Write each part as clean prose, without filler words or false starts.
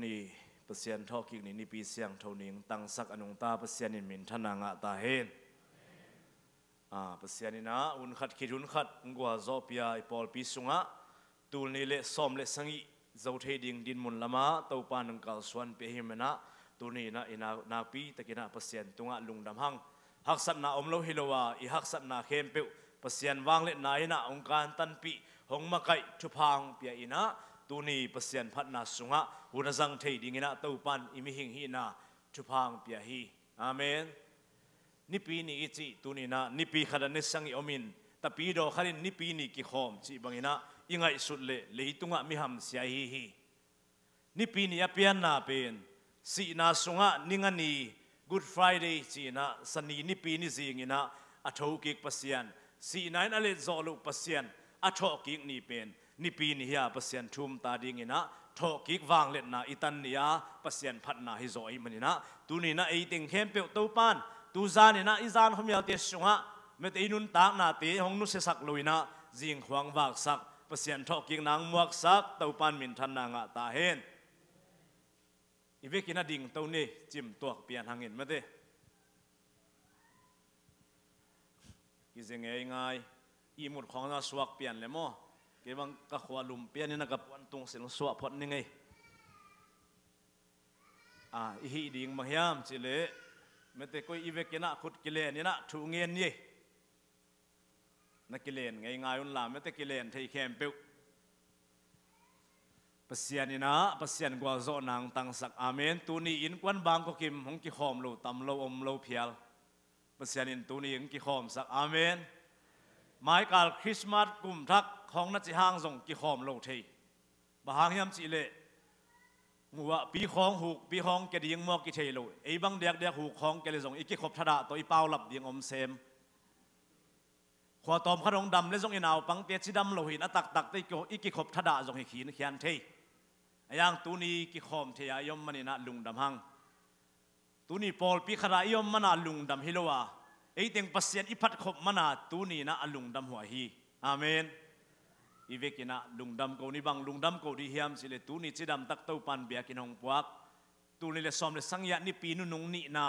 นี่เปอร์เซ็นต์ทอกิกนี่ปีเสียงเท่านี้ตั้งสักอนุตาเปอร์เซ็นต์นิมินทนางะตาเห็นเปอร์เซ็นต์นี่นะอุนขัดคิดอุนขัดงัวโซเปียไอปอลปีสุงะตูนี่เละซ้อมเละสังอีเจ้าเทดิงดินมุนละมาเต้าปานังกาลส่วนเปียหิมนะตูนี่นะอินาปีตะกินะเปอร์เซ็นต์ตุงะลุงดำหังหักสัตนาอมโลหิโลวาอีหักสัตนาเข้มเปียวเปอร์เซ็นต์วางเละนายนะองค์การตันปีหงมาไก่ทุพังเปียอินะตูนี่เปอร์เซ็นต์พัดนาสุงะหุนจังเทดิงนะเต้าปานอิมิหิงหินะทุพังเปียฮีอาเมนนิปีนี่อิจิตูนี่นะนิปีขดันนิสังอิอมินแต่ปีดอขดินนิปีนี่กิขอมจิบังอินะยังไงสุดเลยตุงะมิหัมเสียฮีนิปีนี่อเปียนนาเป็นสีนาสุงะนิงันีGood Friday จีนะสันนีนิปีนี่สิงินะอัฐกิกเปอร์เซ็นต์สีนั้นอะไรจอลุเปอร์เซ็นต์อัฐกิกนี่เป็นนิปีนี่ฮะเปอร์เซ็นต์ทุ่มตาดิงินะทอกิกวางเล็ดนะอิตันนี่ฮะเปอร์เซ็นต์พัดนาฮิโซอิมันนี่นะตูนี่นะไอติงเข้มเปียวตู้ปานตูซานี่นะอิซานขมยาวเตสุงะเมื่ออินุนตากนาตีหงนุเสสักลุยนะจิงขวางวากสักเปอร์เซ็นต์ทอกิกนางมวกสักตู้ปานมินทันนางะตาเห็นอีเวกินาดิ่งตัวนี้จิมตัวเปลี่ยนทางเงินมาเด้กิจง่ายๆอีหมดของน่าสวกเปลี่ยนเลยมั้งเกี่ยงกับขวาลุมเปลี่ยนนี่นะกับวันตรงเสียงสวกพอดนี่ไงอีฮีดิ่งมาเฮียมจิเล่เมื่อแต่ก็อีเวกินาขุดกิเลนนี่นะถูเงินนี่นักกิเลนง่ายๆอุ่นละเมื่อแต่กิเลนที่เข้มเปียวเปอร์เซ็นต์นี่นะเปอร์เซ็นต์กว่าโซนางตั้งสักอาเมนตัวนี้อินควันบางก็กิมหงกิขอมโลตำโลอมโลเพียลเปอร์เซ็นต์อินตัวนี้หงกิขอมสักอาเมนหมายการคริสต์มาสกุมทักของนักจิหางส่งกิขอมโลเทบางยามจิเลงัวปีของหูปีของแกดียงมอกกิเทโลไอ้บางเด็กหูของแกเลยส่งอีกกิขบทดาตัวอีเป้าหลับดียงอมเซมขวาตอมขนมดำเลยส่งอีนาวปังเตียชิดำโลหินตักตัวอีกกิขบทดาส่งให้ขีนเขียนเทอย่างตัวนี้กิขอมเทียยมมันนะลุงดำหังตัวนี้ปอลปีขรายมมันนะลุงดำฮิโลวาไอ้เต็งเปอร์เซ็นต์อีพัดขบมันนะตัวนี้นะลุงดำหัวฮีอาเมนอีเวกินะลุงดำกูนี่บังลุงดำกูดีเฮียมสิเลตัวนี้จิดำตักเต้าปันเบียกินหงปวกตัวนี้เลยซ้อมเลยสังยานี่ปีนุ่งนี่นา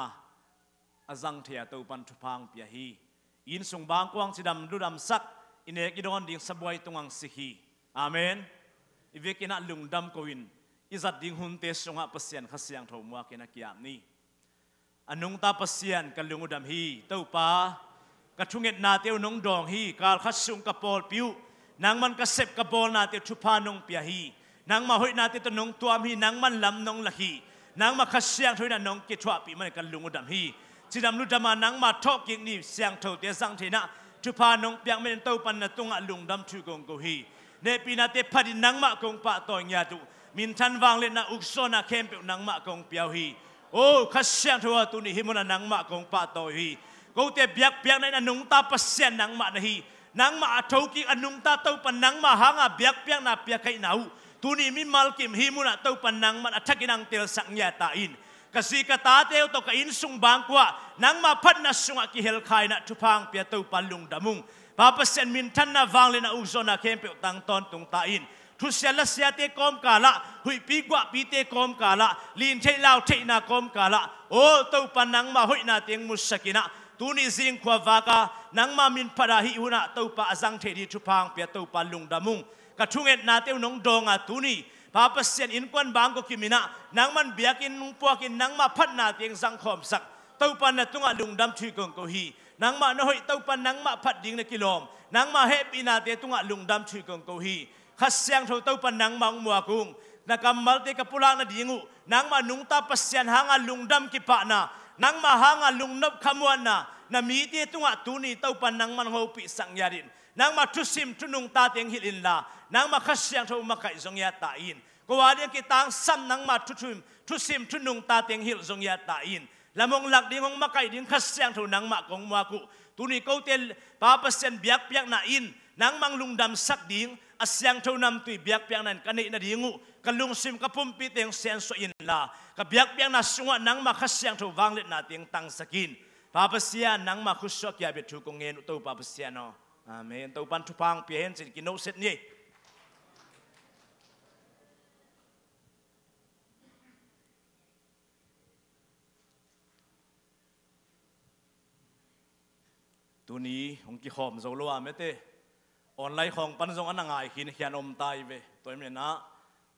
อาจังเทียเต้าปันทุพังเปียฮีอินส่งบางกวางจิดำดูดำสักอินเอกอีดอนดิ่งสบวยตรงอังสิฮีอาเมนอีเวกินะลุงดำกูอินอิจัดดิ่งหุ่นเตสงะเปอร์เซ็นต์ขัดเสียงถมัวกินักยามนี้อันนงตาเปอร์เซ็นต์กันลุงดำฮีเต้าป้ากระทุงเอ็ดนาเตียวนงดองฮีการขัดสุงกระโปลปิวนางมันกระเสบกระโปลนาเตียวชุพานงเปียฮีนางมาหอยนาเตียวนงตัวมีนางมันลำนงละฮีนางมาขัดเสียงถอยนานงกิจวัตรปีมันกันลุงดำฮีจิดำลุดมานางมาทอกกิงนี่เสียงเท่าเตียสังเทนะชุพานงเปียกมันเต้าปันนาตุงะลุงดำชูกงกูฮีเนปีนาเตพัดินังมะกงปะต่อยาตุมินทันวางเล่นนาอุกโซนาเข้มเปียวนังมะกงเปียวฮีโอ้ขัดเสียงทัวตุนี่ฮิมุนานังมะกงปะต่อยฮีกูเตเบียกในนังตาเปอร์เซ็นต์นังมะนะฮีนังมาอัฐกิอันนุงตาเต้าปันนังมาหางเบียกนาเปียกให้หนาวตุนี่มิมัลกิมฮิมุนาเต้าปันนังมันอัฐกินังเตลสังยาตาอินกษีกตาเตลตกอินสุงบางกว่านังมาพัดนัสุงกิเฮลคายนะทุพังเปียเต้าปันลุงดามุงพาเปอร์เซ็นต์มินทันนาวังเลนะอุโซนาเข้มเปียวตังตอนตรงตาอินทุเสียละเสียเตกอมกาละหุยปีกว่าปีเตกอมกาละลินเทลาวเทนากอมกาละโอ้เต้าปันนังมาหุยนาเตียงมุสกินะตัวนี้ซิงขวาวากานังมามินพระหิวนะเต้าปะจังเทดีทุพังเปียเต้าปันลุงดามุงกระทุงเอ็ดนาเต้านงดองตัวนี้พาเปอร์เซ็นต์อินควันบางก็กิมินะนังมันเบียกินนุงปวกินนังมาพัดนาเตียงสังคมสักเต้าปันนะตุงะลุงดำทีกงกูฮีนังมาหน่อยเต้าปันนังมาพัดดิ่งในกิโลมนังมาเฮปีนาเตตุงะลุงดำทีกงกูฮีขัดเสียงเต้าปันนังมังมัวกุงนักมัลเตกปุลานะดิ่งูนังมานุงตาเปอร์เซ็นต์หางลุงดำกิปะนะนังมาหางลุงนบขมวนนะนามีเตตุงะตุนีเต้าปันนังมันหัวปีสังยาดินนังมาทุสิมทุนุงตาเตียงฮิลินลานังมาขัดเสียงเต้ามาไก่ทรงยาตาอินก็ว่าเดียกิตังซ้ำนังมาทุสิมทุนุงตาเตียงฮิลทรงยาตาอินละมงหลักดิ่งของมาไก่ดิ่งขัดเสียงเต้านังมากงมัวกุตุนีเขาเตลปาเปอร์เซ็นต์เบียกนาอินนังมังลุงดำสักดิ่งอาเสียงเท่านำตุยเบียกนั้นกันในดิ่งูกันลุงซิมกับปุ่มปีเตียงเสียงสอินลากับเบียกนาสุงนังมาขัดเสียงเท่าวางเล็ดนาเตียงตังสกินปาเปอร์เซียนังมาคุชกยาเบทุกงเงินอุตปาเปอร์เซียนอาเมนตัวปันทุพังเปียเห็นสิกินโนเซตนี่ ตัวนี้ของกิหอมโซลัวไม่เตออนไลน์ของปันทรงอันงายขินเขียนอมตายเวตัวนี้นะ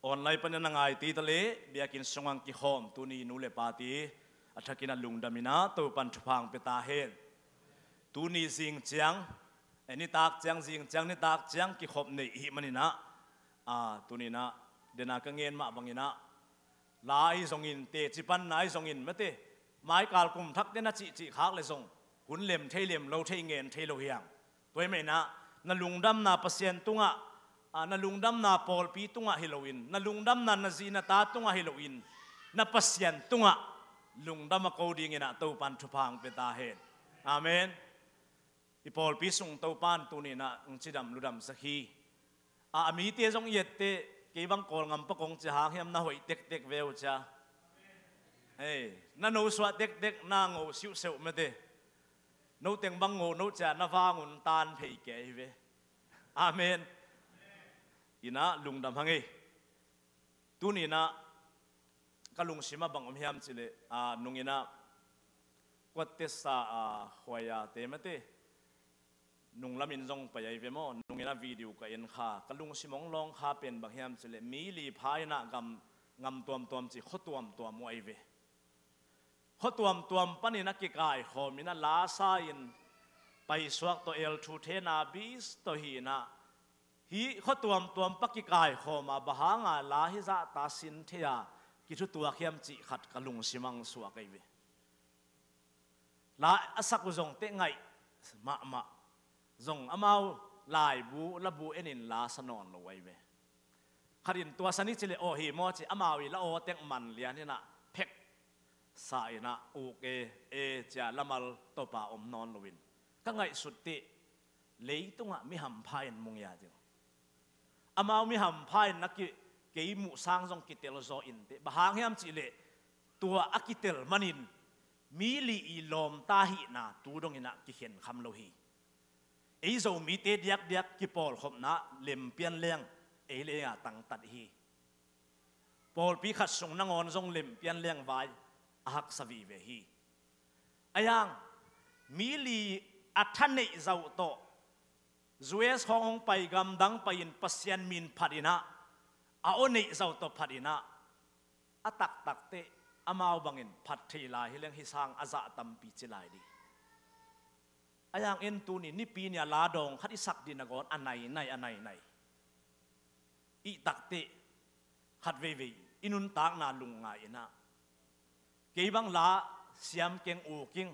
ออนไลน์ปันยังงายตีทะเลเบียกินสงอังกิหอมตัวนี้นูเลปาตีอัฐกินลุงดามินาตัวปันทุพังเปตาเฮนตัวนี้สิงเจียงอันนี้ตากเจียงสิงเจียงนี่ตากเจียงกิหอมในหิมันนี่นะตัวนี้นะเดนักเงินมาบังอินะลายทรงอินเตจิปันนายทรงอินไม่เตไม้กาลกุมทักเดนัจิขากเลยทรงหุ่นเหลี่ยมเทเหลี่ยมเราเทเงินเทโลเฮียงตัวไม่นะนลุงดำนาเปอร์เซ็นต์ตุงะนลุงดำนาปอลปีตุงะเฮโลวินนลุงดำนาจีนาตาตุงะเฮโลวินนเปอร์เซ็นต์ตุงะลุงดำมาโคดิ้งนะตัวปันทุพังเปตาเฮนอาเมนอีปอลปีส่งตัวปันตัวนี้นะอุจิดำลุดำสักทีมีเตี้ยทรงเย็ดเตะกี่บังกอลงำปะกงจะหางเฮียมน่าหวยเด็กเวลจ้าเฮ้นั่นโนสวดเด็กนางโอสิวเซลไม่เตโนเต็งบังโง่โนจะน่าฟังอุนตานเพย์เกย์เวอาเมนอีน่าลุงดำฮังเอตัวนี้นะก็ลุงชิมาบังอมเฮียมสิเลนุงอีน่ากวดเตสหวยเตมเตนุงลามินจงไปยัยเวมอนุงอีน่าวิดีโอก็เอ็นข้าก็ลุงชิมองลองข้าเป็นบังเฮียมสิเลมีลีพายน่ะงำตัวจิขตัวมวยเวเขาตัวปนินักกิกายขอมินาลาซาอินไปสวกตัวเอลทูเทนาบิสตัวฮีนะฮีเขาตัวปักกิกายขอมาบหางาลาฮิซาตาสินเทียกิทุตัวเข้มจิขัดกลุงสิมังสวกไอเวลาสักจงเตะไงมาจงอมาลายบูละบูเอ็นินลาสนอนลงไอเวขัดินตัวสนิจิเลโอฮีมอจิอมาวิละโอเตงมันเลียนี่นะเพ็กสายนะโอเคจะละมัลตัวป่าอมนอนลวินก็ไงสุดที่เลยตรงมีหำพายนมุงยาจิอามามีหำพายนักเกี่ยมุสร้างทรงกิเตลโซอินเตบางแห่งจิเลตัวอักิเตลมันินมีลีอีลมตาหินาตูดงอินะกิเห็นคำโลหีไอโซมีเตเดียกกิปอลขบนะเล็มเปียนเลี้ยงเอเลียตังตัดฮีปอลปีขัดส่งนางอนทรงเล็มเปียนเลี้ยงไว้หักสวีเวฮีอายังมีลีอัฐเนยเจ้าโตจวยสของไปกำดังไปอินปัสยันมินพัดินะเอาเนยเจ้าโตพัดินะอัตักเตอมาบังอินพัดทีลายเรื่องฮิสังอาซาตัมปีจิลายดีอายังเอ็นตูนี่ปีเนี่ยลาดองขัดอิสักดินกอนอันไหนอีตักเตขัดเวอินุนตากนาลุงไงนะเกี่ยบังลาเสียมเก่งอูกิง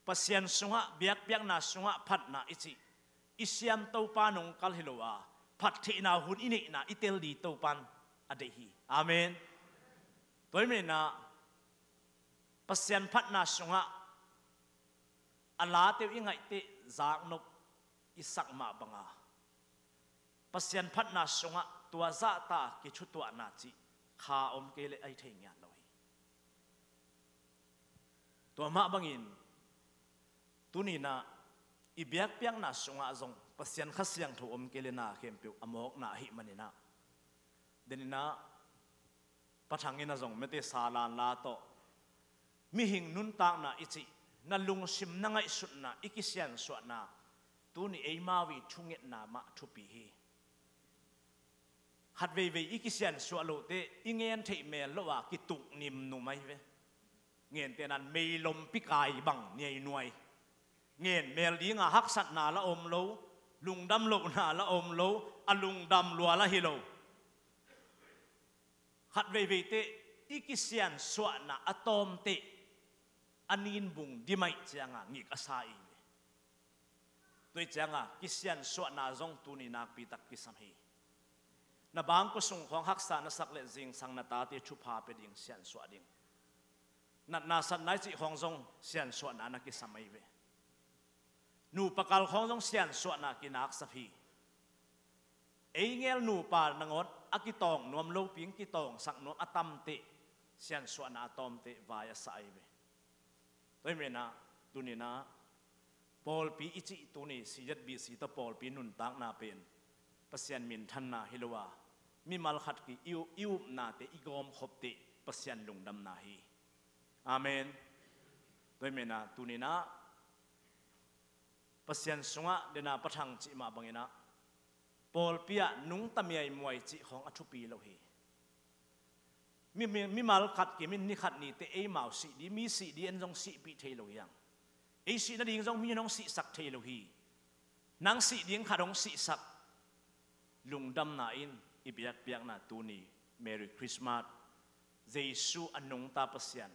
ปัสยันสุงะเบียกนาสุงะพัดนาอิจิอิเสียมเต้าปานงกัลฮิโลวาพัดที่นาหุ่นอินินาอิเตลดีเต้าปันอเดฮีอาเมนตัวนี้นะปัสยันพัดนาสุงะอัลลาเตียวยังไงเตจากนกอิสักมาบังอาปัสยันพัดนาสุงะตัวซาตากิชุตัวนาจิข้าอมเกลไอเทียนเลยตัวมาบังอินตัวนี้นะอีเบียกเปียงนาสงอาจงปัสยันขัสยังถูอมเกลนาเข้มเปียวอมอกนาหิมันนี่นะเดนินะปัจจังอินะจงไม่ได้สาลานลาโตมีหิงนุนตากนาอิจินั่นลุงซิมนังไอสุดนะอิกิสยันสวดนาตัวนี้เอมาวิทุงเงนามาทุปีฮีหัดเวอีกิเซียนสวโลเตอิเงียนเทเมลละว่ากิตุนิมนุไม่เวเงียนเตนันเมลมปิกายบังเนียนวยเงียนเมลดีงาฮักสัตนาละอมโลลุงดำโลนาละอมโลอลุงดำลัวละฮิโลหัดเวเตอิกิเซียนสวนาอะตอมเตอันนินบุงดิไม่เจียงงิกอาศัยตัวเจียงกิเซียนสวนาจงตุนีนักปีตักกิสัมฮีนาบางก็ส่งของฮักษาณสักเลจิงสังนาตาที่ชุพาเป็นดิ่งเสียนสวดดิ่งนัดนาสันนายจิของจงเสียนสวดนานักกิสมัยเวนูปะกัลของจงเสียนสวดนากินักสัพีเอเงลนูปานังอดอากิตองนวมโลปิงกิตองสักนวมอตัมเตเสียนสวดนาตอมเตวายสายเวตัวเมนะตุนีนะปอลปีอิจิตุนีสิยัดบีสีตะปอลปีนุนตักนาเป็นปัสยันมินทันนาฮิลวามีมัลขัดกีอิวนาเตอิกอมขบเตปัสยันลุงดำนาฮีอาเมน ต ตัวเมนะตุนีนะปัสยันสุงะเดนาปะทังจิมาบังเงินะปอลเปียนุงตะเมียมวยจิของอัชุปีโลหีมีมาลขัดกิมินนิขัดนี่เตะเมาสิดีมีสิดีอันจงสิปีเทโลยังสินั่นเองจงมีน้องสิสักเทโลหีนางสิดีงขัดน้องสิสักลุงดำนาอินอีเปียกนาตูนีเมรีคริสต์มาสเยซูอันนงตาปัสยัน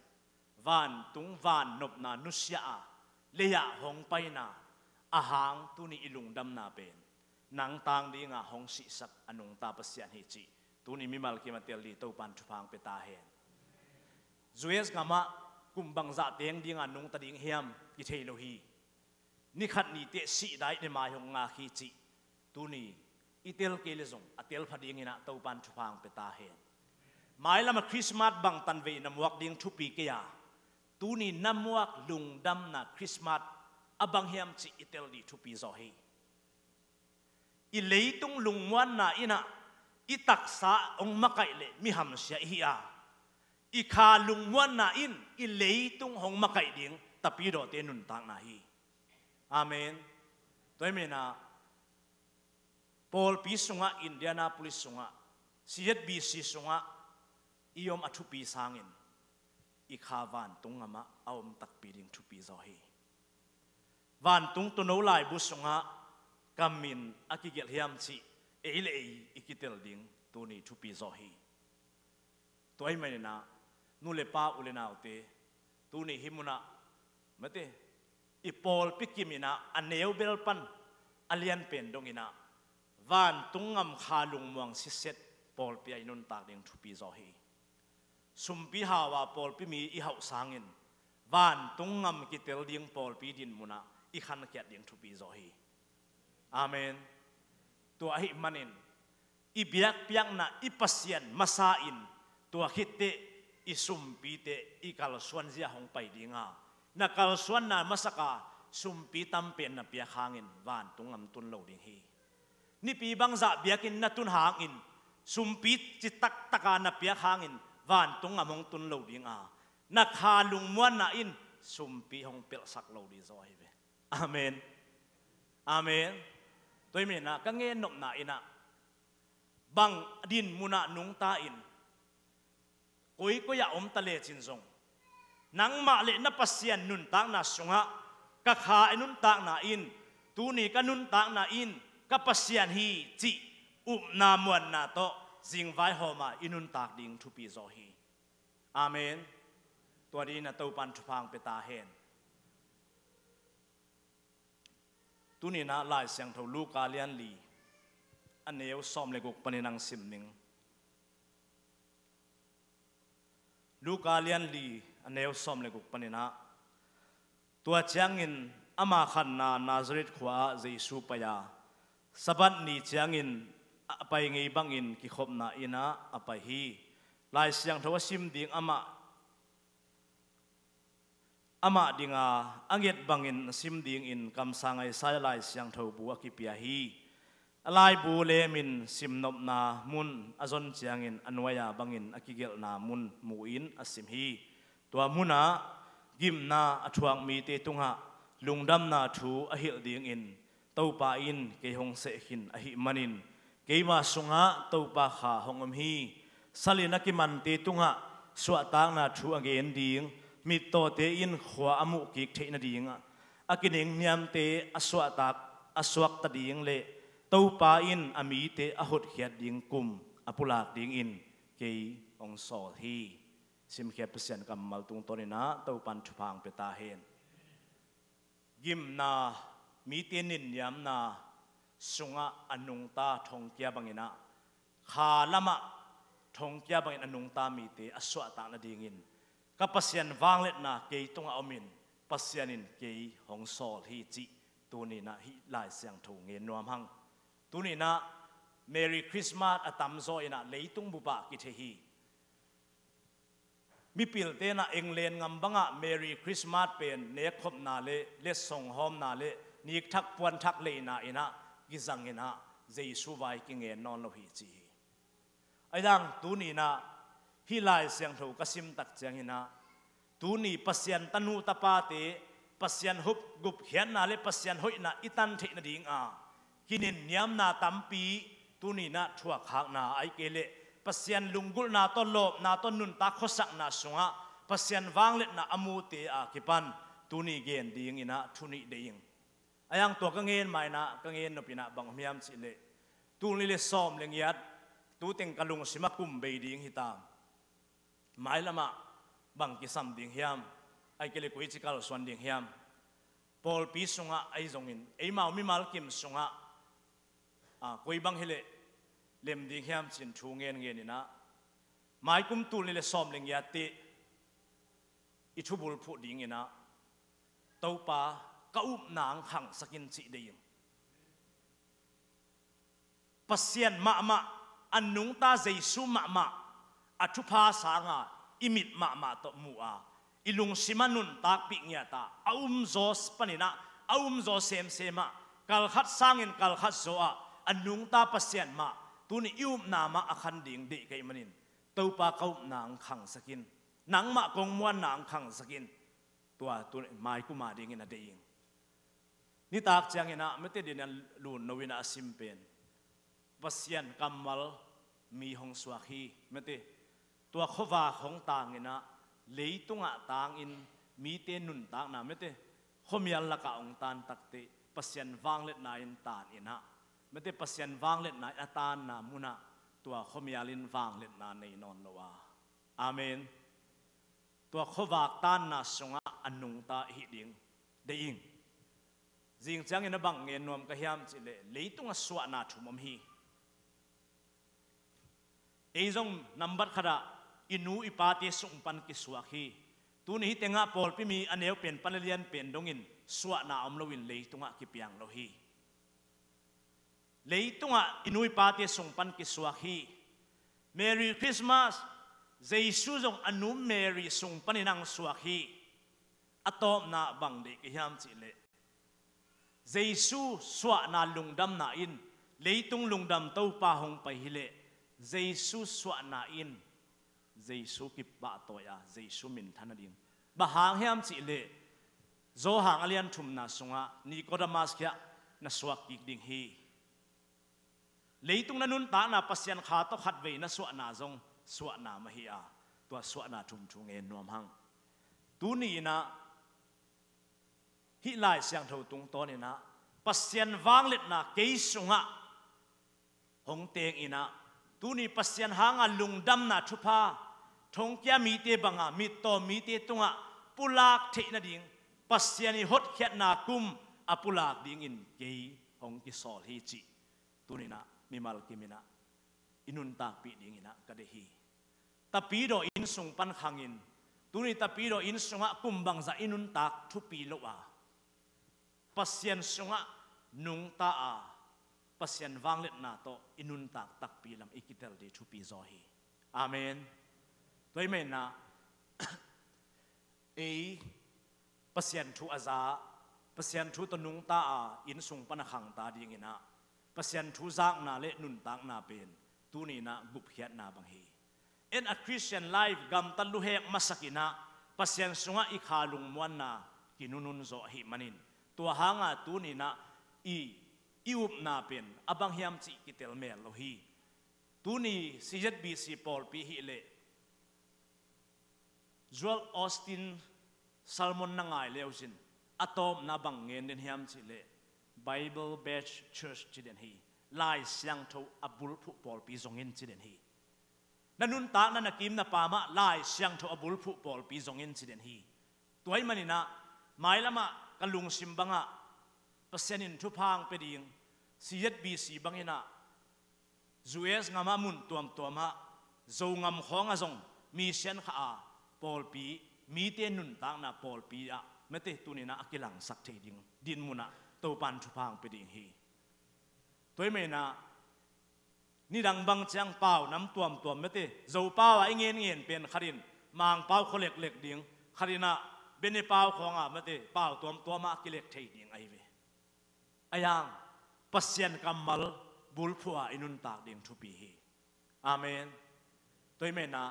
วันตุงวันนบนานุสยาเลียหงไปนาอาหางตูนีอิลุงดำนาเป็นนางตางดีงาหงสิสักอันนงตาปัสยันฮิจิตูนีมิมาลกิมาเตลลีเต้าปันทุพังเปตาเฮนจวยสกามะกุมบังซาเตียงดีงานนงตาดิงเฮียมกิเทโลฮีนิขัดนี่เตสิได้ในมาหงงาฮิจิตูนีอิเตลเกลซงอเตลพดิงินะเต้าปันทุพังเปตาเฮนหมายละมาคริสต์มาสบังตันเวนำวักดิ่งทุปีเกียตูนี่นำวักลุงดำนะคริสต์มาสอบังเฮียมจิอิเตลดีทุปีโซเฮอิเลตุงลุงวันนะอินะอิตักษาองมะไกเลมิฮัมเสียฮีอาอิคาลุงวันนะอินอิเลตุงองมะไกดิ่งตะปีโดเตนุนตังนาฮีอาเมนตัวเมนะปอลปีสุงะอินเดียนาโพลิสสุงะซีเอสบีซีสุงะยมอทุปีสางอินอีข้าวันตุงงามะเอามตักปีดิงทุปีโซฮีวันตุงตุนเอาลายบุษงะกามินอากิเกลเฮียมชีเอเลอีกิเตลดิงตัวนี้ทุปีโซฮีตัวไอ้ไม่นะนูเลป้าอุเลนาอุเตตัวนี้หิมุนะมาเตอีปอลปิกิมินะอันเนวเบลปันอเลียนเป็นดงอินะวันตุงงามขาลุงมวงสิเซตปอลปีไอนุนตากดิงทุปีโซฮีสุมพิหาวาปอลพิมีอีหาวสางินวันตุงงามกิเตลดิงปอลปีดินมุนะอีขันเกียดดิงทุปีโซฮีอาเมนตัวไอ้มันินอีเบียกเปียกนะอีปัสยันมาซาอินตัวคิดเตอีสุมปีเตอีกัลสวนเสียหงไปดิงานักกัลสวนนะมาสักาสุมปีตัมเป็นนะเปียกหางินวันตุงงามตุนโลดิงฮีนี่ปีบังซาเบียกินนะตุนหางอินสุมปีจิตักตะกานะเปียกหางินวันตุงงามงตุนโลดิงานักฮาลุงมวนนะอินสุมปีหงเปลสักโลดิซอยเวอาเมนอาเมนตัวเมนะกังเงินนบนาอินะบังดินมุนะนุงตาอินกุยก็อยากอมตะเลจินซงนังมาเลนับเสียนนุนตากนาสงะกะขาไอนุนตากนาอินตูนี่ก็นุนตากนาอินกับเสียนฮีจิอุบนามวนนาโตจิงไว้หอมาอินุนตากดิ่งทุปีโซฮีอาเมนตัวดีนะตัวปันทุพังเปตาเฮนตุนี่นะลายเสียงเท่าลูกาเลียนลีอันเนี้ยซ้อมเลยกุกปนินังสิมนิงลูกาเลียนลีอันเนี้ยซ้อมเลยกุกปนินะตัวเจียงอินอามาขันนาซาเรตขวาเยซูปยาสบัดนีเจียงอินไปไงบังอินกิขบนาอินะอไปฮีลายเสียงเท่าสิมดิ่งอามาดิงาอังเกตบังอินซิมดิงอินคำสั่งไอ้สายลายเสียงเท่าบัวกิปียฮีลายบูเลมินซิมนบนามุนอจนเจียงอินอันวายาบังอินอกิเกลนามุนมูอินอสิมฮีตัวมุนากิมนาอทวงมีเตตุงะลุงดำนาทูอหิลดิงอินเต้าปาอินเกยหงเสขินอหิมันินเกยมาสุงะเต้าปาขาหงอมฮีสลินักิมันเตตุงะสวตางนาทูอเกนดิงมีโตเตอินขวาอมุกิกเทนดีงอากินิงเนียมเตอสวตักอสวกตดีงเลเต้าปาอินอามีเตอหุดเขียดดิงกุมอปุลากดิงอินเกยองโซฮีซิมเขียเปเซียนกัมมัลตุงตอนินะเต้าปันชุพังเปตาเฮนยิมนามีเตนินยามนาสุงะอนุงตาทงเกียบังอินะขาละมะทงเกียบังอินอนุงตามีเตอสวตักนาดิงอินกับปัสยันวางเล็ดนาเกยตงเอามินปัสยันินเกยหงโซลฮีจิตัวนี้นะฮิลายเสียงถูงเงินนวมหังตัวนี้นะเมรีคริสต์มาสอตัมโซอินะเลยตุงบุบะกิเทฮีมีปิลเตนะเองเลนงำบังะเมรีคริสต์มาสเป็นเนคบนาเลเลส่งหอมนาเลนิกทักปวนทักเลยนาอินะกิจังอินะเจสุไวกิเงินนอนโลหิจีไอ้ดังตัวนี้นะฮิลายเสียงถูกกสิมตักเจียงอินะ tu ni pasien tanu tapate pasien hup gup hian na le pasien hoi na itan the na ding a kinin niam na tampi tu ni na thua khak na ai kele pasien lungul na to lop na to nun ta khosak na sunga pasien wanglet na amu te a kipan tu ni gen ding ina thuni deing ayang to ka ngen mai na ka ngen no pina bang miam chi le tu ni le som leng yat tu teng kalung sima kum be ding hitam mai lama bang ki sam ding hiam ai kele ko ichikal swan ding hiam pol pi sunga ai zongin ei mau mi mal kim sunga koi bang hele lem ding hiam chin thu ngen ngen ina mai kum tu ni le som leng ya ti i thu bul phu ding ina to pa ka up nang khang sakin chi deim pasien ma anung ta jesu ma athu pha sanga imit ma to mu a ilung simanun tak pi nya ta jos panina zo sem sema kal khat sangin kal khat zo a anung ta pasien ma tuni ium na ma akhan ding de kai manin to pa kau nang khang sakin nang ma kong muan nang khang sakin tua tu mai ku ma ding ina deing ni tak chang ina mete din lun nowina simpen pasien kamal mi hong swahi mete tua khowa khong tang ina leitunga tang in mi te nun tang na mete khomial la ka ong tan takte pasien wanglet na in tan ina mete pasien wanglet na atan na muna tua khomialin wanglet na nei non lowa amen tua khowa tan na sunga anung ta hi ding deing jing chang ina bang ngen nom ka hiam chi le leitunga swa na thumam hi eizong number khara inu ipate sungpan ki swakhi tuni tenga pol pi mi aneu pen panalian pen dongin swa na omlowin leitunga ki piang lo hi leitunga inu ipate sungpan ki swakhi merry christmas jesu jong anu merry sungpaninang swakhi atom na bang de ki hiam chi le jesu swa na lungdam na in leitung lungdam to pa hong pai hile jesu swa na in jesu ki ba toya jesu min thanadin ba hang hiam chi le zo hang alian thum na sunga nicodemus kya na swak ki ding hi leitung nanun ta na pasien kha to khat ve na swa na zong swa na ma hi a to swa na thum thung e nom hang tu ni na hi lai siang tho tung to ni na pasien wanglet na ke sunga hong teng ina tu ni pasien hanga lungdam na thupa thong kya mi te banga mi to mi te tunga pulak the na ding pasiani hot khiat na kum apulak ding in ke hong ki sol hi chi tunina mi mal kimina inun ta pi ding ina ka de hi tapi do in sung pan khangin tuni tapi do in sunga kumbang za inun tak thu pi lo a pasien sunga nung ta a pasien wanglet na to inun tak tak pi lam ikitel de thu pi zo hi amen toy men na e pasien thu aza pasien thu to nung ta a in sung pan khang ta ding ina pasien thu zak na le nun tak na pen tu ni na gup khiat na bang hi in a Christian life gam talu hek masakina pasien sunga i khalung muan na kinunun zo hi manin tua hanga tu ni na iup na pen abang hiam chi kitel mel lo hi tu ni CZBC Paul pi hi le Joel Austin Salmon na ngai leusin atom na bang ngen den hiam chi le Bible Batch Church chi den hi lai siang tho abul phu Paul pi zongin chi den hi nanun ta na nakim na pama lai siang tho abul phu Paul pi zongin chi den hi tuai manina mai lama kalung simbanga pasenin thu phang pe ding CZBC bangina US ngama mun tuam ha zo ngam khonga zong mi sen kha a Paul pi mi te nun tang na Paul pi a mete tunina akilang sak the ding din muna to pan thu phang pe ding hi toy me na ni dang bang chang pau nam tuam mete zo pau a ngen pen kharin mang pau kholek lek ding kharina bene pau khonga mate pau tuam ma kilek thei ding ai ve ayang pasien kamal bulphua inun tak ding thu pi hi amen toy me na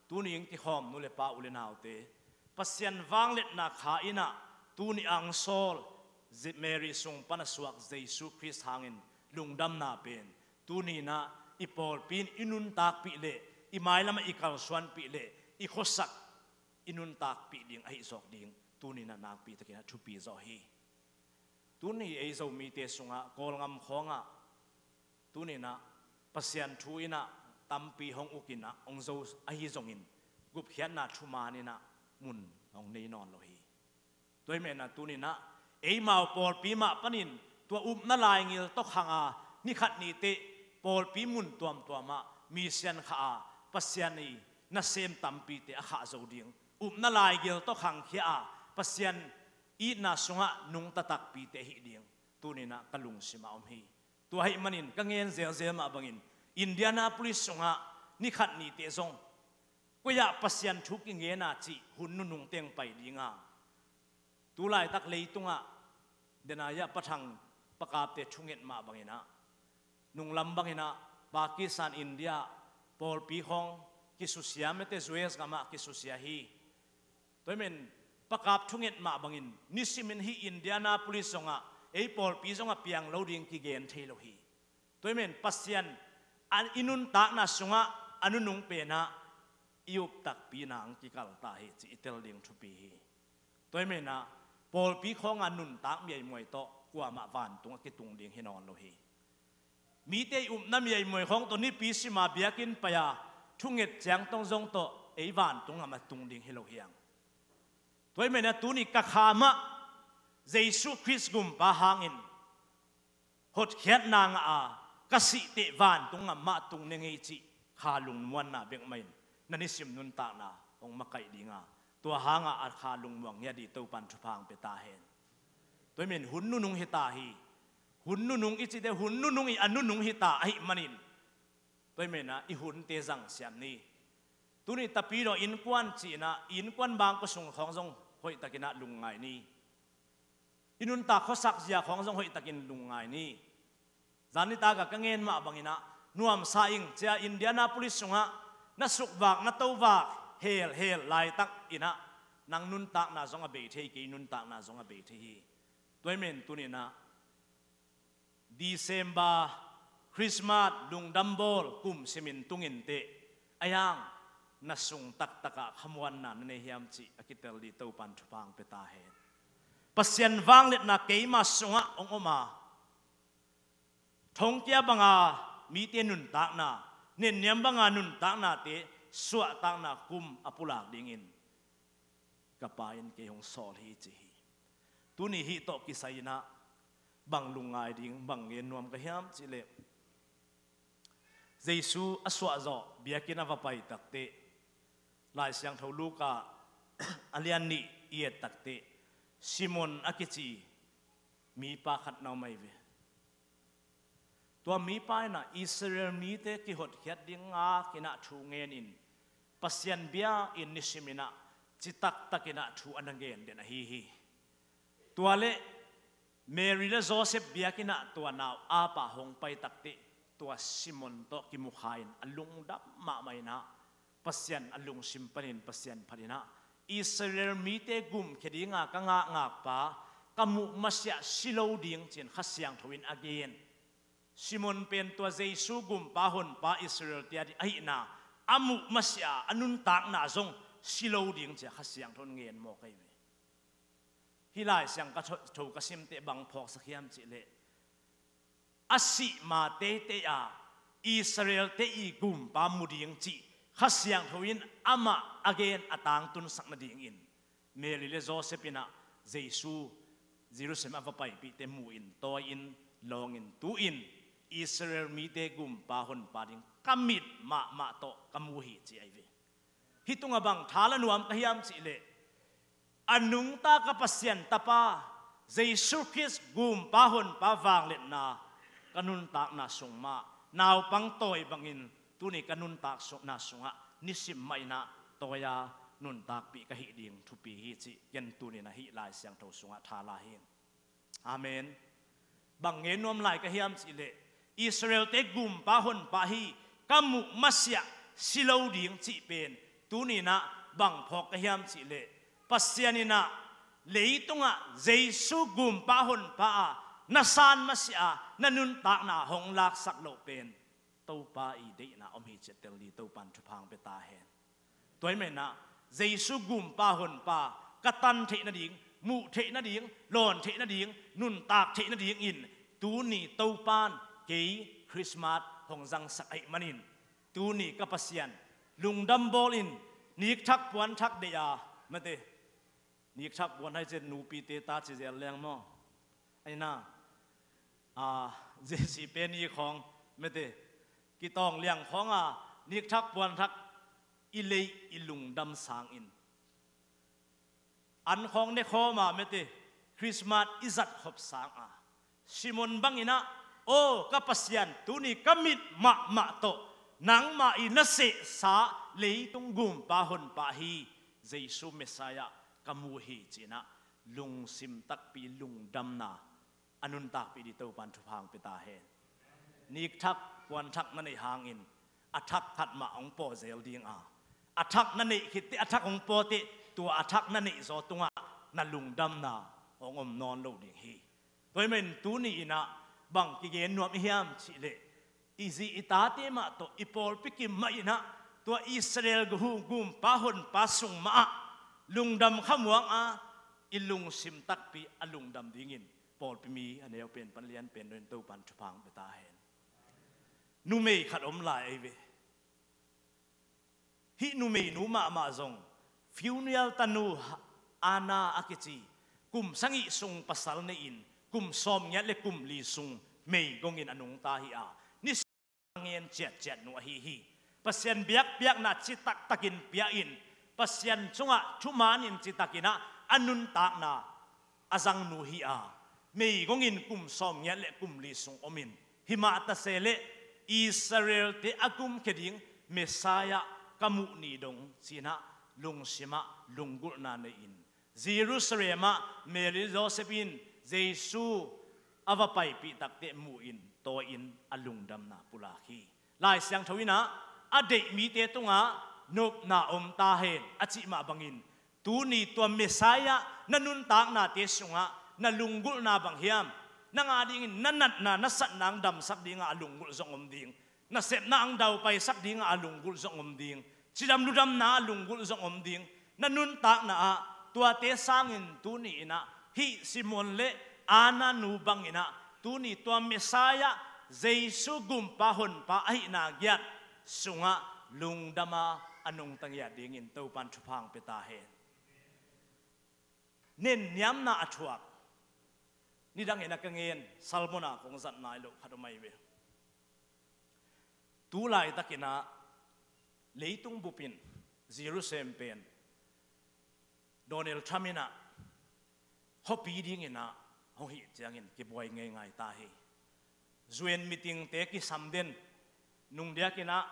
tu ning ki khom nu le pa ule naw te pasien wang let na kha ina tu ni ang sol Mary sung panasuak Jesus Christ hangin lungdam na pen tu ni na ipol pin inun tak pi le imai lama ikal swan pi le ikhosak inun tak pi ding ai sok ding tu ni na nak pi takina thu pi zo hi tu ni ei zo mi te sunga kol ngam khonga tu ni na pasien thu ina tampi hong ukina ong zo ai zongin gup khian na thu ma ni na mun ong nei non lo hi toy me na tu ni na ei mau pol pi ma panin tua na lai ngil to khanga ni khat ni te pol pi mun tuam tuama mi sian kha pasien ni na sem tampi te a kha zo ding na lai gil to khang khia pasien i na sunga nung tatak pi te hi ding tu ni na kalung sima hi tu hai manin kangen zel zel ma bangin Indianapolis sunga ni khat ni te zong kuya pasien thuk nge na chi hun nu nung teng pai dinga tu lai tak leitunga denaya pathang pakap te thunget ma bangina nung lam bangina Pakistan India pol pi khong ki susia mete zues gama ki susia hi toimen pakap thunget ma bangin nisimin hi Indianapolis songa ei pol pi zonga piang loading ki gen thailo hi toimen pasien an inun ta na sunga anunung pe na iup tak pi nang ki kal ta hi chi itel ding thu pi hi toimen na pol pi khong anun tak mi ai moi to kwa ma van tung ki tung ding hinon lo hi mi te na mi ai moi khong to ni pi si ma biakin pa ya thunget chang tong zong to ei van tung ama tung ding hilo hiang toimen na tu ni ka khama Jesus Christ gum pa hangin hot khiat nang a kasi te van tung ma tung ne ngei chi khalung muan na bek main nani sim nun ta na ong makai dinga tua hanga at khalung muang ya di to pan thupang pe ta hen toimen hun nu nung hita hi hun nu nung ichi de hun nu nung I anu nung hita ai manin toimen na I hun te jang siam ni tuni tapi ro in kwan chi na in kwan bang ko sung khong jong hoi takina lungai ni inun ta khosak zia khong jong hoi takin lungai ni zani ta ga kangen ma bangina nuam saing chia Indianapolis sunga na sukwak na towak hel hel lai tak ina nang nun tak na zonga be the ki nun tak na zonga be the hi toimen tunina December Christmas lung dambol kum simin tungin te ayang nasung tak taka khamuan na ne hiam chi akitel di to pan thupang peta hen pasien wang let na keima sunga ong oma thong kia banga mi te nun tak na nen nyam banga nun tak na te suwa tak na kum apulak dingin kapain ke hong sol hi chi tu ni hi to ki saina bang lungai ding bang ngen nuam ka hiam chi le Jesu aswa zo biakina va pai takte lai siang tho luka alian ni ie takte Simon akichi mi pa khat naw mai ve tua mi pa na Israel mi te ki hot khiat ding nga kina thu ngen in pasian bia in nisimina chitak takina thu anangen den hi hi tuale Mary le Joseph biakina tua naw apa hong pai takte tua Simon to ki mukhain alung dap ma mai na pasian alung simpanin pasian pharina Israel mi te gum khedinga ka nga ngak pa kamu masya silo ding chin khasyang thoin again Simon pen tua Jesu gum pa hon pa Israel tia di ai na amu masya anun tak na zong silo ding che khasyang thon ngen mo kai me hilai siang ka tho ka sim te bang phok sakhiam chi le asi ma te te a Israel te I gum pa muding chi khasyang thoin ama again atang tun sakna ding in Mary le Joseph ina Jesu Jerusalem avapai pi te mu in to in long in tu in Israel mi te gum pa hon pa ding kamit ma to kamu hi chi ai ve hitunga bang thala nuam ka hiam chi le anung ta ka pasien tapa Jesu Christ gum pa hon pa wang let na kanun tak na sungma naw pang toy bangin tuni kanun tak na sunga nisim mai na toya nun tak pi ka hi ding thu pi hi chi ken tuni na hi lai siang tho sunga thala hin amen bang nge nom lai ka hiam chi le Israel te gum pa hon pa hi kamu masya silo ding chi pen tuni na bang phok ka hiam chi le pasianina leitunga Jesu gum pahon pa nasan masia nanun tak na hong lak sak lo pen to pa I de na om hi chetel li to pan thu phang pe ta hen toy me na Jesu gum pahon pa katan the na ding mu the na ding lon the na ding nun tak the na ding in tu ni to pan ke Christmas hong jang sak ai manin tu ni kapasian lungdam bol in nik thak puan thak de ya mate nik thak puan hai chen nu pi te ta chi zel leng mo ai na jesi pe ni khong mate ki tong liang khong nik thak puan thak I lei I lungdam sang in an khong ne kho ma mate Christmas izat khop sang Simon bangina o kapasian tu ni kamit ma to nang ma I na se sa lei tung gum pa hon pa hi Jesu Messiah kamu hi china lung sim tak pi lung dam na anun tak pi di to pan thu phang pe ta hen nik thak wan thak na nei hang in athak khat ma ong po zel ding athak na nei khit te athak ong po te tua athak na nei zo tunga na lung dam na ong om non lo ding hi toy men tu ni ina bang ki gen nuam hiam chi le izi itate ma to ipol pikim ma ina tua Israel gum pa hon pa sung ma lungdam khamuang ilung sim tak pi alungdam dingin pol pi mi aneu pen panlian pen ren to pan thupang beta hen nu me khat om lai ai ve hi nu me nu ma zong funeral tanu ana akichi kum sangi sung pasal ne in kum som nya le kum li sung me gongin anung ta hi ni ngien chet nu hi pasien biak na chitak takin pia in pasian chunga thumanin chitakina anun tak na azang nu hi mei gongin kum som nya le kum li sung omin hima ta sele Israel te akum keding Messiah kamu ni dong sina lungsima lunggul na ne in Jerusalem Mary Josephine Jesu avapai pi takte mu in to in alungdam na pulaki lai siang thawina ade mi te tunga nop na om ta hen achi ma bangin tu ni to Messiah nanun tak na te sunga na lunggul na bang hiam nanga ding nanat na nasat nang dam sak dinga alunggul zong om ding na sep na ang daw pai sak dinga alunggul zong om ding sidam ludam na alunggul zong om ding nanun tak na tua te sangin tu ni ina hi Simon le ana nu bang ina tu ni to Messiah Jesu gum pa hon pa ai na gyat sunga lungdama anung tangya dingin to pan thupang peta hen nen nyam na athuak ni dang ena kangen salmona kong zat nai lo khadomai ve tu lai takina leitung bupin Jerusalem pen Donald Trump hopi ding ina hong hi changin ki boy ngai ta hi zuen meeting te ki samden nung dia kina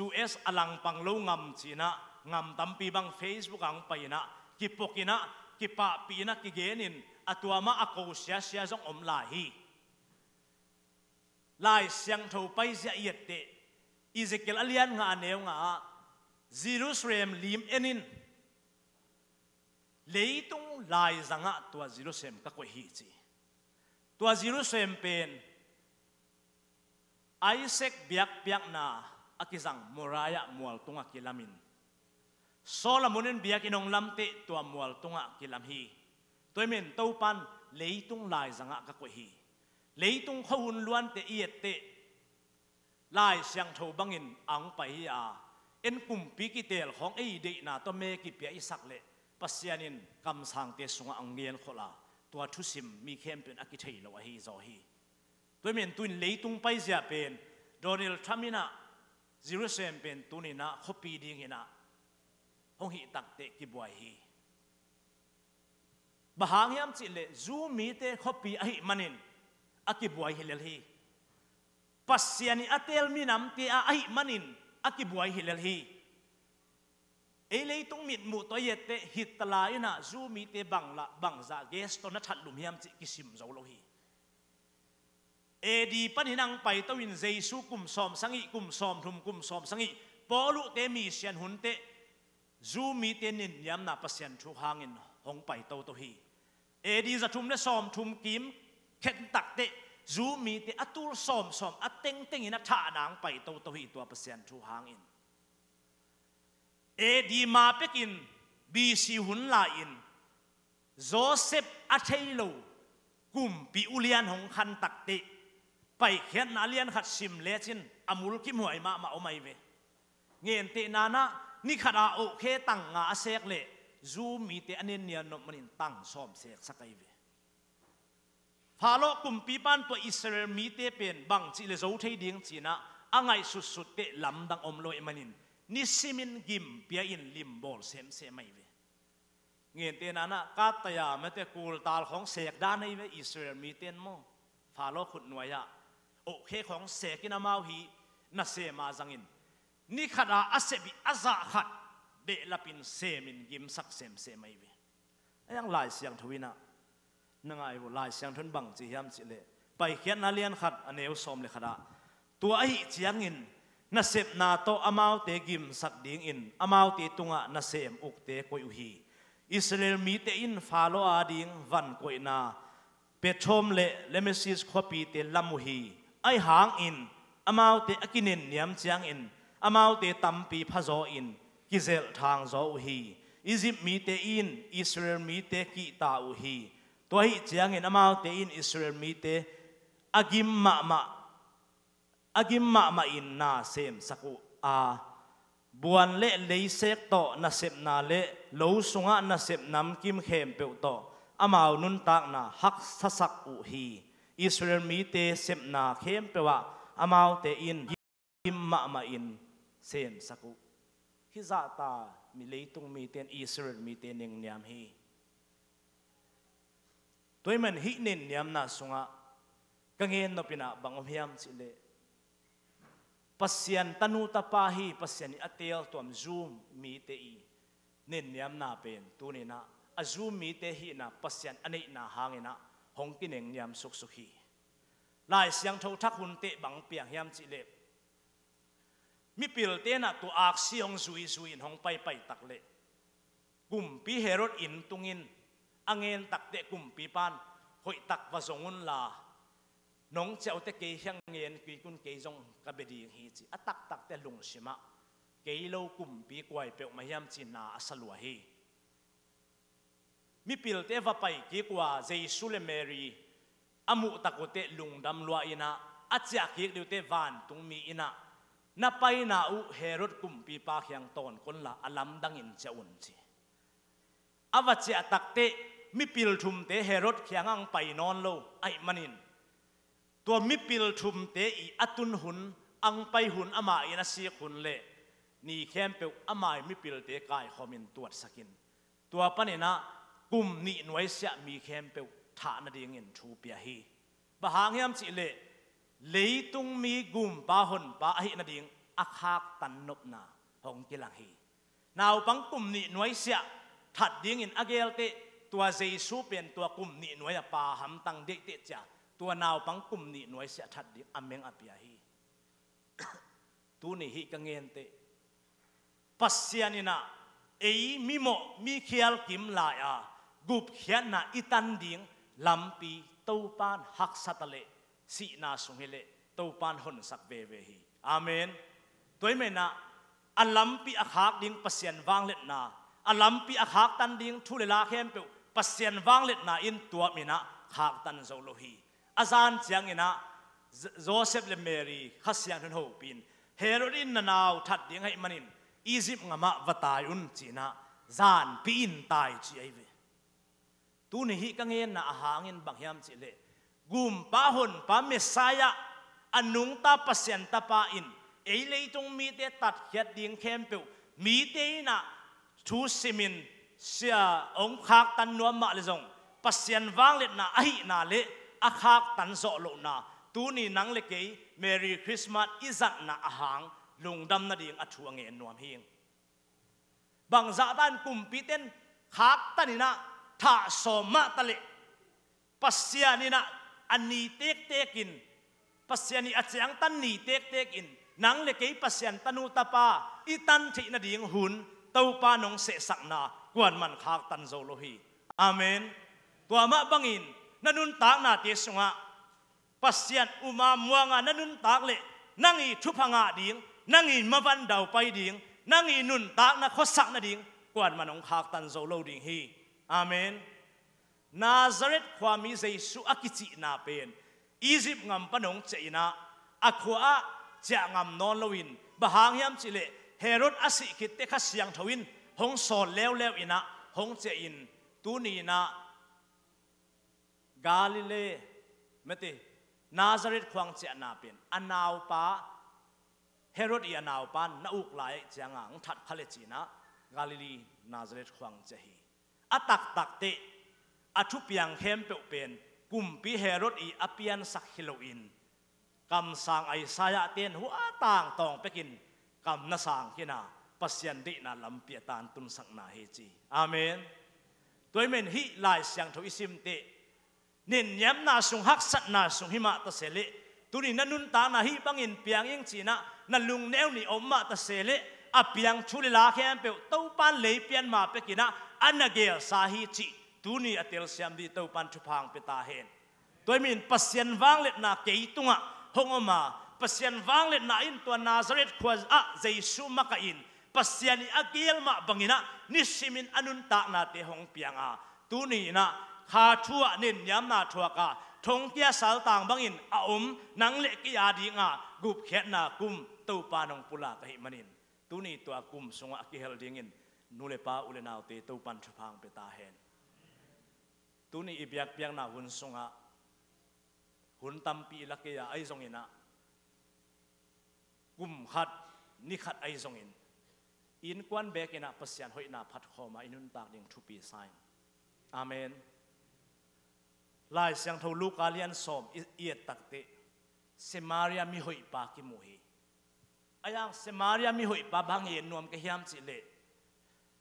US alang panglo ngam china ngam tampi bang Facebook ang paina ki pokina ki pa pina ki genin atuama ako sia jong om lahi lai siang tho pai sia yette Ezekiel alian nga aneu nga Jerusalem lim enin leitung lai zanga tua Jerusalem ka ko hi chi tua Jerusalem pen Isaac biak na akizang Moriah mual tunga kilamin Solomonin biak inong lamte tua mual tunga kilam hi toimen topan leitung lai zanga ka ko hi leitung khawun luan te iette lai siang tho bangin ang pai en kumpi ki tel khong ei de na to me ki pia isak le pasianin kam sang te sunga anggen khola tua thusim mi khem pen aki thei lo hi zo hi toimen tuin leitung pai zia pen Donald Trump ina Jerusalem pen tunina khopi ding ina hong hi takte ki buai hi bahang yam chi le zu mi te khopi ahi manin aki buai hilel hi pasiani atel minam te ahi manin aki buai hilel hi leitung mit mu to yette hitla ina zu mi te bangla bangza gesto na that lum hiam chi kisim zo lo hi di paninang pai tawin Jesu kum som sangi kum som thum kum som sangi polu te mi sian hun te ซูมีเตนินยามนาปัสยันทุหางอินหงไปโตโตฮีเอดีจะทุมเนซ้อมทุมกิมเข็นตักเตซูมีเตอตุลซ้อมอัตเต็งเต็งอินท่านางไปโตโตฮีตัวปัสยันทุหางอินเอดีมาเป็กินบีซีหุนลาอินโจเซฟอัเทโลกุมปีอุเลียนหงคันตักเตไปเขียนนาเลียนขัดซิมเลจินอมุลกิมหวยมาเอาไม่เวเงียนเตนานะนี่ขณะโอเคตั้งงาเสกเล่ซูมีเตอันเนียนนมันตั้งซ้อมเสกสักไอเวพาโลกุมปีปันตัวอิสราเอลมีเตเป็นบังจิเลโจเทดิ้งจีนะอ่างไงสุดเตลำดังอมโลเอมันินนิสิมินกิมเปียอินลิมบอลเซมไม่เวเงียนเตนานะกาตยาเมเตกูลตาลของเสกด้านในเวอิสราเอลมีเตนโมพาโลขุดหน่วยะโอเคของเสกินามาฮีนัสเซมาจังอินนี่ขณะอาเซบิอาซาขัดเบลปินเซมินกิมสักเซไม่เวยังลายเสียงทวินะนั่งไอ้บุลายเสียงทุนบังจียามจิเลไปเขียนนาเลียนขัดอันเอวสมเลยขณะตัวไอ้เจียงอินนัสเซบนาโตอามาวเตกิมสักดิ่งอินอามาวเตตุงะนัสเซมอุกเตกอยอุฮีอิสราเอลมีเตอินฟาโลอาดิงวันกอยนาเปชมเลเมซิสขปีเตลัมุฮีไอหางอินอามาวเตอกินินเนียมเจียงอินอามาวเตตัมปีพะโจอินกิเซลทางโจอุฮีอียิปต์มีเตอินอิสราเอลมีเตกิตาอุฮีตัวฮิเจียงอินอามาวเตอินอิสราเอลมีเตอากิมมาอินนาเซมสักุอาบวนเละเลยเสกโตนาเซบนาเละโลสุงะนาเซบน้ำกิมเข้มเปวโตอามาวนุนตักนาฮักสักอุฮีอิสราเอลมีเตเซบนาเข้มเปวะอามาวเตอินกิมมาอินเซมสักุฮิซาตามีเลยตุงมีเตนอิสราเอลมีเตนยังยามฮีตัวมันฮินินยามนาสุงะกังเงินนปินะบังอมยามสิเลปัสยันตนุตาปาฮีปัสยันอัตเตลตัวมซูมมีเตอีเน้นยามนาเป็นตัวนี้นะอาซูมมีเตฮีนะปัสยันอันนี้นะหางนะหงกินเองยามสุขฮีลายเสียงเท่าทักหุนเตบังเปียงยามจิเลมีปิลเตนะตัวอักเสียงซุยหงไปตักเลกุมปีเฮโรดอินตุงินอังเงินตักเตกุมปีปานหอยตักวะสงุนลาน้องเจ้าเตะเกี่ยงเงินกุยกุนเกี่ยงกับเบดีฮีจีอัตักเตะลุงชิมะเกี่ยโลกุมปีกวยเปียวมายามจีนาอสลัวฮีมีปิลเตว่าไปกี่กว่าเจสุเลเมรีอามุตะกุเตลุงดำลัวอินะอาจจะกี่เดียวเตวันตุงมีอินะนับไปนาอุเฮโรดกุมปีปาเฮียงตอนคนละอลัมดังอินเจ้าอุ่นจีอวัจจะตักเตมีปิลทุมเตเฮโรดเฮียงอังไปนอนโลไอมันินตัวมิปิลทุมเตอีอัตุนหุนอังไปหุนอามาอินาซีหุนเล่นี่เข้มเปวอามามิปิลเตกายขมินตัวสกินตัวปนินะกุมนี่หน่วยเสียมีเข้มเปวฐานดิ่งเงินทูเปียฮีบะหางยามจิเล่เลยตุงมีกุมปาหุนปาหินาดิ่งอักฮักตันนบนาหงกิลังฮีนาวปังกุมนี่หน่วยเสียถัดดิ่งเงินอเกลเตตัวเจสูเป็นตัวกุมนี่หน่วยปาหำตังเด็กเตจ่าตัวนาวปังกุมนี่หน่วยเสียทัดดิอเมงอเปียฮีตัวนี้ฮิกังเงินเตปัสยานินะเอมิโมมีเขียลกิมลายากุบเขียนนะอิตันดิ่งลำปีตูปานฮักสัตเลสีนาสุงเฮเลตูปานหนสักเวเวฮีอาเมนตัวเมนะอัลลัมปีอักฮักดิ่งปัสยันวางเล็ดนาอัลลัมปีอักฮักตันดิ่งทุเลลาเข้มเปวปัสยันวางเล็ดนาอินตัวเมนะฮักตันโซโลฮีอาจารย์เจียงอินะโจเซฟและเมรีขัสยังทุนหูปินเฮโรดินนาวทัดยังให้มันินอียิปต์งามะวัตายอุนจีนะจานปีนตายจีไอเวตัวนี้ฮิกังเงินนะอาหางินบางยามจีเลกุมปาหุนปาเมสไซยะอันนุงตาปัสยันตาปาอินเอเลยตรงมีเตตัดเขียดดิ่งเข้มเปวมีเตนะทูซิมินเสียองค์คักตันนัวมาเลจงปัสยันวางเล็ดนะไอนาเลอาคักตันโซโลนาตูนี่นังเล็กเมรีคริสต์มาสอิจัดนาอาหางลุงดำนาดิ่งอัจฉริยะนวมเฮงบางจาตันกุมปีเต้นคักตันนี่นะท่าสมาตะเลปัสยานี่นะอันนี้เตกกินปัสยานี่อาจจะตันนี่เตกกินนังเล็กปัสยันตันูตาปาอีตันที่นาดิ่งหุน เต้าปานงเสสักนากวนมันขากตันโซโลฮีอาเมนตัวมาบังอินนันุนตากนาเตสุงะปัสยันอุมามัวงานันุนตากเลนั่งอีทุพังอาดิ่งนั่งอีมาวันดาวไปดิ่งนั่งอีนุนตากนาขสักนาดิ่งกวนมันงขากตันโซโลดิ่งฮีอาเมนนาซาเรตความมีเยซูอากิจินาเป็นอียิปต์งำปนงเจนะอักขวาจะงำนอนลวินบะหางยามจิเลเฮโรดอาศิคิดเตขัสยังทวินหงสอนแล้วอินะหงเจอินตูนีนะกาลิเลเมตินาซาเรตควงเจนาเป็นอันนาวปาเฮโรดอีอันนาวปานนาอุกไลจะงังทัดพเลจีนะกาลิลีนาซาเรตควงเจฮีอัตักตักเตอทุพยังเข้มเปเป็นกุมปีเฮโรดอีอเปียนสักฮิโลอินกำสังไอสายเตียนหัวต่างตองไปกินกำนาสังกินาปัสยันดีนาลำเปียตานตุนสักนาเฮจีอาเมนตัวเมนฮิลายเสียงทวิสิมเตนินย้ำนาสุงฮักสัตนาสุงหิมะตะเสเลตุนีนันนุนตานาฮิบังอินเปียงยิงจีนะนันลุงเนวนี่อมมะตะเสเลอเปียงชุลิลาแค่เปียวเต้าปานเลยเปียนมาไปกินะอันนาเกลสาฮิจีตูนี่อเตลเซียมดีเต้าปันชุพังเปตาเฮนตัวมินปัสยันวางเล็ดนาเกยตุงะฮงอมาปัสยันวางเล็ดนาอินตัวนาซาเรตควาอะเจซูมักอินปัสยันอาเกลมาบังอินะนิสิมินอนุนตานาเตหงเปียงอาตูนี่นะข้าชั่วเน้นย้ำนาทัวกาทงเกียสาลต่างบังอินอานังเล็กยาดีงากุบเขตนากุมเต้าปานงปุลากะหิมันินตูนี่ตัวกุมสงะกิเฮลดิงินนูเลปาอุเลนาวเตเต้าปันชุพังเปตาเฮนตูนี่อีเบียกเปียงนาหุนสงะหุนตัมปีลักยาไอซงอินะกุมขัดนิขัดไอซงอินควันเบกินะปัสยันหอยนาพัดขอมาอินุนตากยังทุปีไซน์อาเมนลายเสียงทูลูกาเลียนสอมเอียตักเตเซมาริยามีหอยปากิมุฮีอายังเซมาริยามีหอยปาบางเย็นนวมกะฮิมจิเล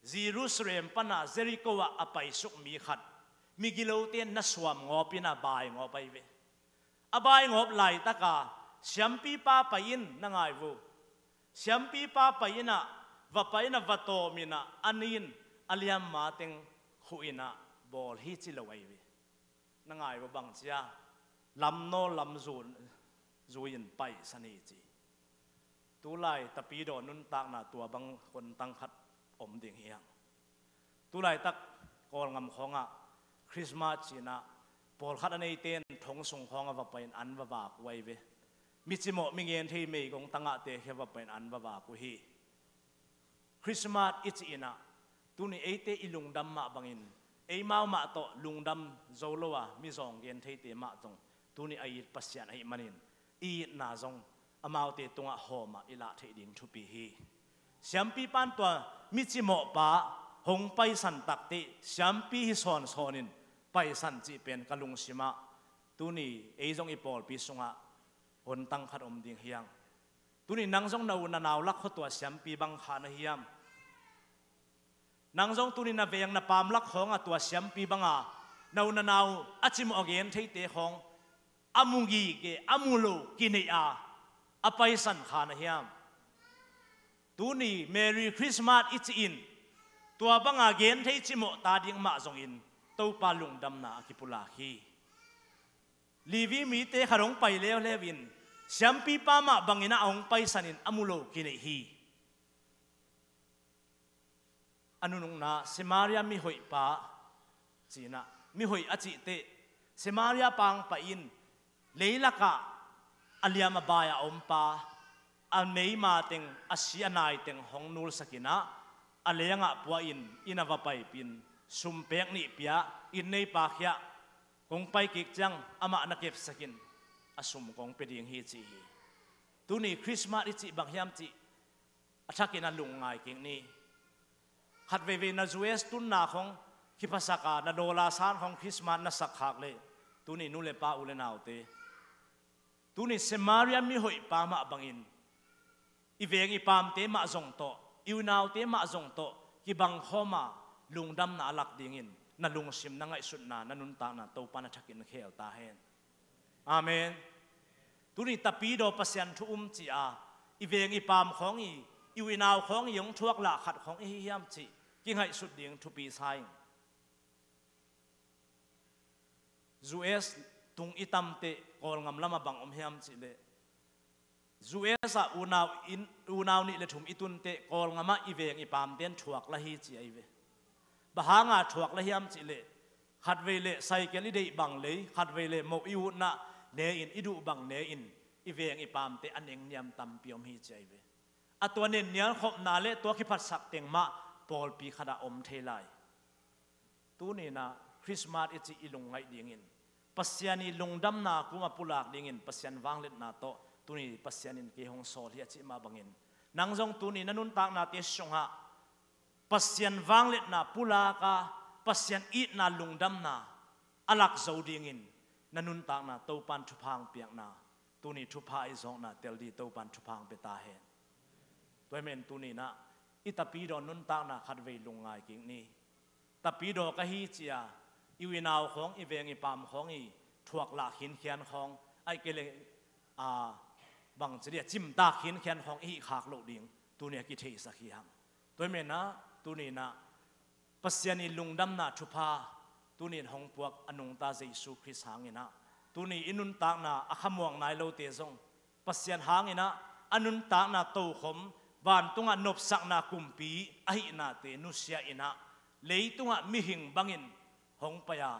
เยรูซาเล็มปนาเจริโกวะอภัยสุกมีขัดมีกิโลเตียนนัสวมงอปินาบายงอไปเวอบายงอบไหลตะกาเสียมปีป้าไปยินนังไงวูเสียมปีป้าไปยินะว่าไปนะวัตโตมินะอันนินอเลียมมาเต็งขุยนะบอลฮิจิลไวเวนังไงวูบังเจียลำโนลำจูยินไปสนิจีตัวไล่ตะปีโดนุนตักนาตัวบางคนตั้งขัดอมดิ่งเฮียงตัวไล่ตักกอลงำของอ่ะคริสต์มาสจีนะปอลขัดอันนี้เต้นทงส่งของว่าเป็นอันว่าบากไว้เวมิจิโมมิเงินที่มีกงตั้งเตะแค่ว่าเป็นอันว่าบากกุฮีคริสต์มาสอิจินะตัวนี้เอเตอิลุงดำมาบังอินเอมามาโตลุงดำโจโลวะมิซองเงินที่เตะมาตรงตัวนี้ไอ้ปัสยานไอ้มันินอีน่าจงอามาเตะตรงอ่ะหอมาอิละที่ดิ่งทุปีฮีเสียมปีปันตัวมิจิโมปะหงไปสันตักติเสียมปีฮิซอนโซนินไปสันจีเป็นกะลุงสิมาตัวนี้ไอ้จงอีปอลปีสงะคนตั้งขัดอมดิ่งเฮียงตัวนี้นางจงนาวลักขตัวเสียมปีบังขานเฮียมนางจงตัวนี้นาเวียงนาปามลักของตัวเสียมปีบังนาวอาจิมอเกนที่เตะของอามุกีเกอามุโลกินอาไปสันขานเฮียมตัวนี้เมรีคริสต์มาสอิจินตัวบังเกนที่จิมตาดิ่งมาจงอินตัวปาลุงดำนาคิปุลาฮีลีวีมีเตะขรงไปเลวเลวินเสียมปีป้ามาบังอินาองไปสันินอามุโลกินฮีอนุนงนาเซมาริยามีหอยป้าจีนะมีหอยอจิเตเซมาริยาปังไปอินเลลักะอัลยามาบายอมป้าอันเมย์มาเต็งอาชีอันายเต็งหงนูลสกินะอัลยังะปัวอินาวาไปปินสุมเปกนี่เปียอินในปากยะคงไปกิกจังอามานักเก็บสกินอสุมคงไปดิ่งฮีจีตัวนี้คริสต์มาสอิจิบังยามจีอาชักินันลุงไงกิ่งนี้ขัดเวนาจูเอสตุนนาของคิปัสกานาโดลาซานของคริสต์มาสนัสักขากเลยตัวนี้นูเลปาอุเลนาวเตตัวนี้เซมาริยามีหอยปามาบังอินอีเวงอีปามเตมาจงโตอิวนาวเตมาจงโตกิบังขมาลุงดำนาลักดิ่งอินนั่นลุงซิมนั่งไอสุดนานั่นนุนตานาโตปานาชักินเขียวตาเฮนอาเมนตัวนี้ตะปีโดปัสยันทุจีอาอีเวงอีปามของ อีวินาวของยงทวกละขัดของอียามจีกิงให้สุดเดียงทุปีไซจูเอสตุงอิตัมเตกอลงำลำมาบังอมเฮียมจีเลจูเอสอูนาวนี่เลถุมอิตุนเตกอลงำมาอีเวงอีปามเตียนทวกละฮีจีไอเวบหางาทวกละเฮียมจีเลขัดเวเลไซเกลิเดบังเลยขัดเวเลโมอิวนะเนอินอิดูบังเนอินอีเวงอีปามเตอันเองเนียมตัมปิอมฮีจีไอเวอัตัวเนียนเนียขบนาเลตัวขิพัดสักเต็งมาปอลปีขดาอมเทไลตัวนี้นะคริสต์มาสอิจิอิลงไงเดียงินปัสยานีลงดำนาคุมาปุลากเดียงินปัสยันวางเล็ดนาโตตัวนี้ปัสยานินเกหงโซลที่จิมาบังงินนางจงตัวนี้นันุนตากนาเตชงฮะปัสยันวางเล็ดนาปุลากาปัสยันอีนาลงดำนาอลักโซเดียงินนันุนตากนาโตปันทุพังเปียกนาตัวนี้ทุพาอิจงนาเตลดีโตปันทุพังเปตาเฮนตัวเมนตัวนี้นะอิตาปีโดนุนตากนาขัดเวลงไงกิ่งนี้ตาปีโดก็ฮีเจียอีวินาวของอีเวงอีปามของอีถวกหลักหินเขียนของไอเกเลบางจะเรียกจิมตาหินเขียนของอีขากโลดิ่งตัวนี้กิเทสักอย่างตัวเมนนะตัวนี้นะปัสยานิลุงดำนาทุพาตัวนี้ของพวกอนุงตาเจสุคริสหางนะตัวนี้อินุนตากนาอขมวงนายโลเตซงปัสยานหางนะอนุนตากนาโตขมบานตุงนบสักนากุมปีอหินาเตนุเซียอินะเลยตุงมิหิงบังอินหงปยา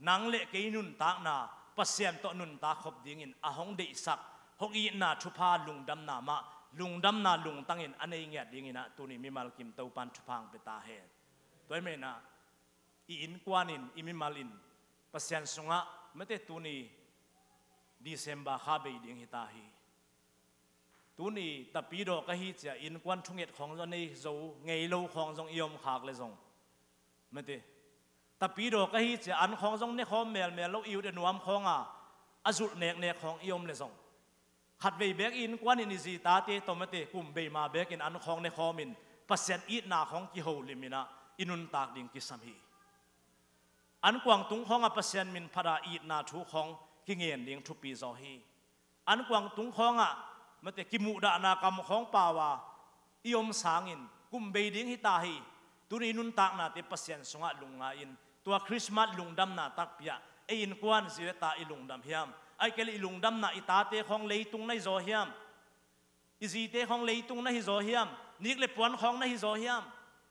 นังเละเกยนุนตากนาปัสยานโตนุนตาขบดิ่งอินหงเดสักหงอีนาทุพาลุงดำนามาลุงดำนาลุงตั้งอินอันนี้เงียดิ่งอินะตัวนี้มิมาลกิมเตาปันทุพังเปตาเฮตัวเมนะอินกวานินอิมิมาลินปัสยานสงะไม่ได้ตัวนี้ดิเซมบาข้าเบยดิ่งฮิตาฮีตัวนี้แต่ปีดอกฮีจะอินกวนทุ่งเอ็ดของจนในโจไงโลของจงยมขากเลยจงไม่ได้แต่ปีดอกฮีจะอันของจงในของเมลเราอิวเดนวมของอาจุดเนกของยมเลยจงขัดเบยเบกอินกวนอินจีตาเตตไม่ได้กุมเบยมาเบกอินอันของในของมินปัสยันอีนาของกิโฮลิมินะอินุนตากดิ่งกิสัมฮีอันกวางตุงของปัสยันมินพระอีนาทุของกิเงียนดิ่งทุปีจอฮีอันกวางตุงของมันแต่กิมุดานากรรมของป่าวาอิยมสางินกุมเบดิ้งฮิตาฮีตัวนี้นุนตากนาเตปัสยันสงะลุงงาอินตัวคริสต์มาสลุงดำนาตักเปียไออินกวนสิเวตาอิลุงดำเฮียมไอเกลิลุงดำนาอิตาเตของเลยตุงในโซเฮียมอิจีเตของเลยตุงในฮิโซเฮียมนิกเลปวนของในฮิโซเฮียม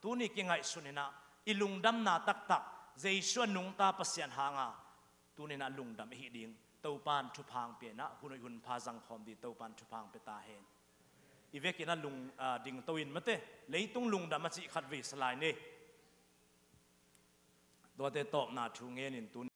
ตัวนี้กิงไงสุนินะอิลุงดำนาตักตักเจชวนนุงตาปัสยันหางาตัวนี้นะลุงดำฮิดิ้งเต้าปานทุพังเปียนะหุ่นหุ่นพาจังคอมดีเต้าปานทุพังเปตาเฮนอีเวกินะลุงดิ่งตัวอินมาเต้เลยตุงลุงดำมาจิขัดวิสลายนี่ตัวเตตอบนาทูเงินินตุน